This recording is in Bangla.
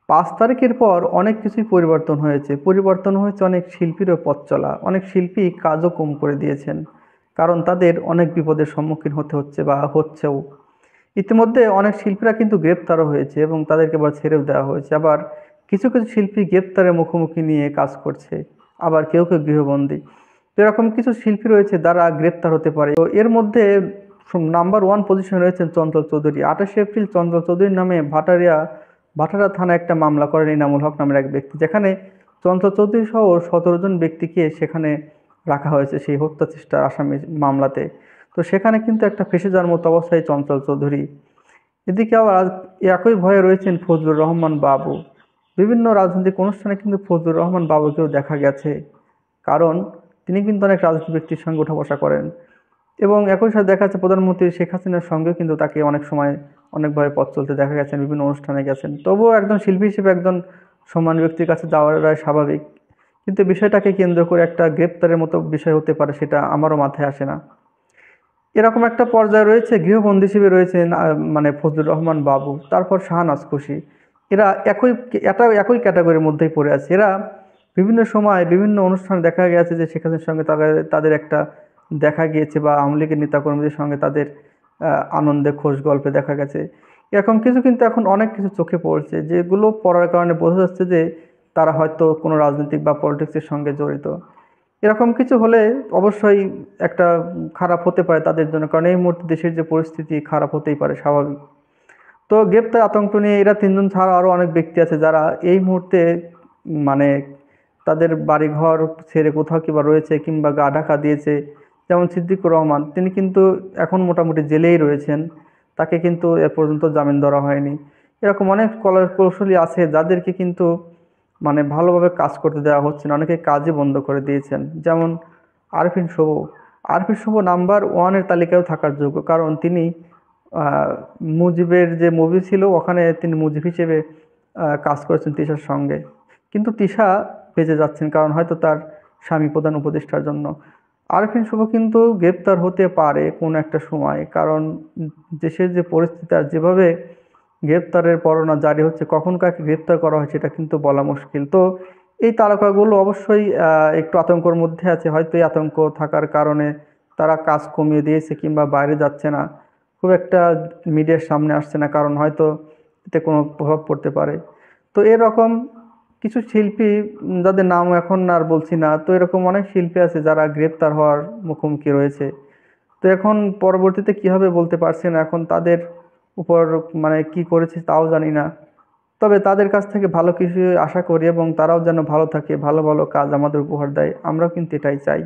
5 তারিখের পর অনেক কিছুই পরিবর্তন হয়েছে। পরিবর্তন হয়েছে অনেক শিল্পীরও পথ চলা। অনেক শিল্পী কাজও কম করে দিয়েছেন। কারণ তাদের অনেক বিপদের সম্মুখীন হতে হচ্ছে বা হচ্ছেও। ইতিমধ্যে অনেক শিল্পীরা কিন্তু গ্রেপ্তারও হয়েছে এবং তাদেরকে আবার ছেড়েও দেওয়া হয়েছে। আবার কিছু কিছু শিল্পী গ্রেপ্তারের মুখোমুখি নিয়ে কাজ করছে। আবার কেউ কেউ গৃহবন্দী। তো এরকম কিছু শিল্পী রয়েছে যারা গ্রেপ্তার হতে পারে। তো এর মধ্যে নাম্বার ওয়ান পজিশনে রয়েছেন চঞ্চল চৌধুরী। 28 এপ্রিল চঞ্চল চৌধুরীর নামে ভাটারা থানায় একটা মামলা করেন ইনামুল হক নামের এক ব্যক্তি, যেখানে চঞ্চল চৌধুরী সহ 17 জন ব্যক্তিকে সেখানে রাখা হয়েছে সেই হত্যা চেষ্টার আসামি মামলাতে। তো সেখানে কিন্তু একটা ফেঁসে যাওয়ার মতো অবস্থায় চঞ্চল চৌধুরী। এদিকে আবার একই ভয়ে রয়েছেন ফজলুর রহমান বাবু। বিভিন্ন রাজনৈতিক অনুষ্ঠানে কিন্তু ফজলুর রহমান বাবুকেও দেখা গেছে। কারণ তিনি কিন্তু অনেক রাজনৈতিক ব্যক্তির সঙ্গে ওঠা বসা করেন এবং একই সাথে দেখা যাচ্ছে প্রধানমন্ত্রী শেখ হাসিনার সঙ্গেও কিন্তু তাকে অনেক সময় অনেকভাবে পথ চলতে দেখা গেছেন, বিভিন্ন অনুষ্ঠানে গেছেন। তবুও একজন শিল্পী হিসেবে একজন সম্মানী ব্যক্তির কাছে যাওয়াটাই স্বাভাবিক। কিন্তু বিষয়টাকে কেন্দ্র করে একটা গ্রেপ্তারের মতো বিষয় হতে পারে, সেটা আমারও মাথায় আসে না। এরকম একটা পর্যায়ে রয়েছে গৃহবন্দী হিসেবে রয়েছেন মানে ফজলুর রহমান বাবু, তারপর শাহনাজ খুশি। এরা একই ক্যাটাগরির মধ্যেই পড়ে আছে। এরা বিভিন্ন সময় বিভিন্ন অনুষ্ঠানে দেখা গেছে যে শেখ হাসিনার সঙ্গে তাদের তাদের একটা দেখা গিয়েছে বা আওয়ামী লীগের নেতাকর্মীদের সঙ্গে তাদের আনন্দে খোশ গল্পে দেখা গেছে। এরকম কিছু কিন্তু এখন অনেক কিছু চোখে পড়ছে, যেগুলো পড়ার কারণে বোঝা যাচ্ছে যে তারা হয়তো কোনো রাজনৈতিক বা পলিটিক্সের সঙ্গে জড়িত। এরকম কিছু হলে অবশ্যই একটা খারাপ হতে পারে তাদের জন্য, কারণ এই মুহূর্তে দেশের যে পরিস্থিতি খারাপ হতেই পারে, স্বাভাবিক। তো গ্রেপ্তার আতঙ্ক নিয়ে এরা তিনজন ছাড়া আরও অনেক ব্যক্তি আছে যারা এই মুহূর্তে মানে তাদের বাড়িঘর ছেড়ে কোথাও কিংবা রয়েছে কিংবা গা ঢাকা দিয়েছে। যেমন সিদ্দিকুর রহমান, তিনি কিন্তু এখন মোটামুটি জেলেই রয়েছেন। তাকে কিন্তু এ পর্যন্ত জামিন ধরা হয়নি। এরকম অনেক কৌশলী আছে যাদেরকে কিন্তু মানে ভালোভাবে কাজ করতে দেওয়া হচ্ছে না, অনেকে কাজই বন্ধ করে দিয়েছেন। যেমন আরফিন শুভ। আরফিন শুভ নাম্বার ওয়ানের তালিকায়ও থাকার যোগ্য, কারণ তিনি আহ, মুজিবের যে মুভি ছিল ওখানে তিনি মুজিব হিসেবে কাজ করেছেন তিশার সঙ্গে। কিন্তু তিশা বেঁচে যাচ্ছেন কারণ হয়তো তার স্বামী প্রধান উপদেষ্টার জন্য। আরফিন শুভ কিন্তু গ্রেপ্তার হতে পারে কোনো একটা সময়, কারণ দেশের যে পরিস্থিতি আর যেভাবে গ্রেপ্তারের পরোয়ানা জারি হচ্ছে, কখন কাকে গ্রেপ্তার করা হয় সেটা কিন্তু বলা মুশকিল। তো এই তারকাগুলো অবশ্যই একটু আতঙ্কের মধ্যে আছে। হয়তো এই আতঙ্ক থাকার কারণে তারা কাজ কমিয়ে দিয়েছে কিংবা বাইরে যাচ্ছে না, খুব একটা মিডিয়ার সামনে আসছে না, কারণ হয়তো এতে কোনো প্রভাব পড়তে পারে। তো এরকম কিছু শিল্পী যাদের নাম এখন আর বলছি না, তো এরকম অনেক শিল্পী আছে যারা গ্রেপ্তার হওয়ার মুখোমুখি রয়েছে। তো এখন পরবর্তীতে কি হবে বলতে পারছি না, এখন তাদের উপর মানে কি করেছে তাও জানি না। তবে তাদের কাছ থেকে ভালো কিছু আশা করি এবং তারাও যেন ভালো থাকে, ভালো ভালো কাজ আমাদের উপহার দেয়, আমরাও কিন্তু এটাই চাই।